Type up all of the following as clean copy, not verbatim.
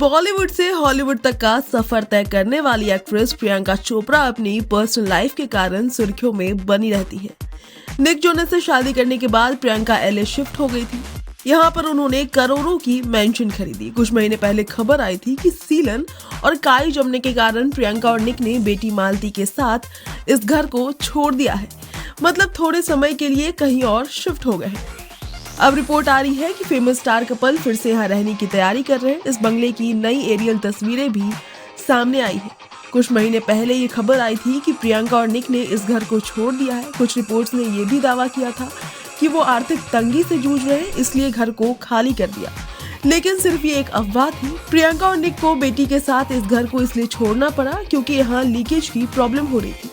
बॉलीवुड से हॉलीवुड तक का सफर तय करने वाली एक्ट्रेस प्रियंका चोपड़ा अपनी पर्सनल लाइफ के कारण सुर्खियों में बनी रहती है। निक जोनस से शादी करने के बाद प्रियंका LA शिफ्ट हो गई थी। यहाँ पर उन्होंने करोड़ों की मैंशन खरीदी। कुछ महीने पहले खबर आई थी कि सीलन और काई जमने के कारण प्रियंका और निक ने बेटी मालती के साथ इस घर को छोड़ दिया है। मतलब थोड़े समय के लिए कहीं और शिफ्ट हो गए हैं। अब रिपोर्ट आ रही है कि फेमस स्टार कपल फिर से यहाँ रहने की तैयारी कर रहे हैं। इस बंगले की नई एरियल तस्वीरें भी सामने आई है। कुछ महीने पहले ये खबर आई थी कि प्रियंका और निक ने इस घर को छोड़ दिया है। कुछ रिपोर्ट्स ने ये भी दावा किया था कि वो आर्थिक तंगी से जूझ रहे हैं, इसलिए घर को खाली कर दिया। लेकिन सिर्फ ये एक अफवाह थी। प्रियंका और निक को बेटी के साथ इस घर को इसलिए छोड़ना पड़ा क्योंकि यहाँ लीकेज की प्रॉब्लम हो रही थी।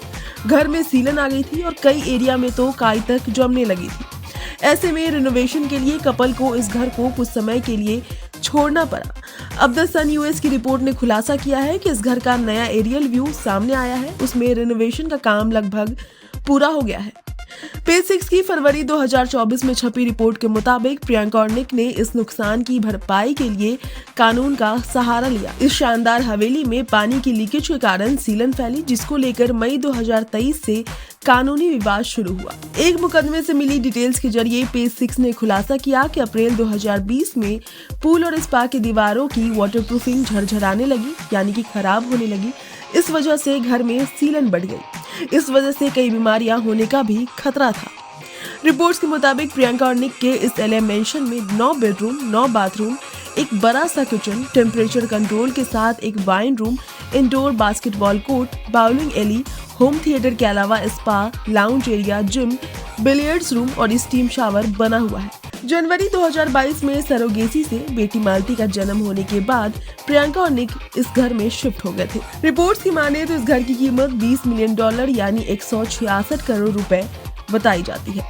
घर में सीलन आ गई थी और कई एरिया में तो काई तक जमने लगी थी। ऐसे में रिनोवेशन के लिए कपल को इस घर को कुछ समय के लिए छोड़ना पड़ा। अब द सन US की रिपोर्ट ने खुलासा किया है कि इस घर का नया एरियल व्यू सामने आया है। उसमें रिनोवेशन का काम लगभग पूरा हो गया है। पेज 6 की फरवरी 2024 में छपी रिपोर्ट के मुताबिक प्रियंका और निक ने इस नुकसान की भरपाई के लिए कानून का सहारा लिया। इस शानदार हवेली में पानी की लीकेज के कारण सीलन फैली, जिसको लेकर मई 2023 से कानूनी विवाद शुरू हुआ। एक मुकदमे से मिली डिटेल्स के जरिए पेज 6 ने खुलासा किया कि अप्रैल 2020 में पूल और स्पा की दीवारों की वाटरप्रूफिंग झरझराने लगी, यानी कि खराब होने लगी। इस वजह से घर में सीलन बढ़ गई। इस वजह से कई बीमारियां होने का भी खतरा था। रिपोर्ट्स के मुताबिक प्रियंका और निक के इस LA मेंशन में 9 बेडरूम, 9 बाथरूम, एक बड़ा सा किचन, टेम्परेचर कंट्रोल के साथ एक wine room, indoor basketball court, bowling alley, home theatre के अलावा spa, lounge area, gym, billiards room और स्टीम शावर बना हुआ है। जनवरी 2022 में सरोगेसी से बेटी मालती का जन्म होने के बाद प्रियंका और निक इस घर में शिफ्ट हो गए थे। रिपोर्ट्स की माने तो इस घर की कीमत $20 मिलियन यानी 166 करोड़ रुपए बताई जाती है।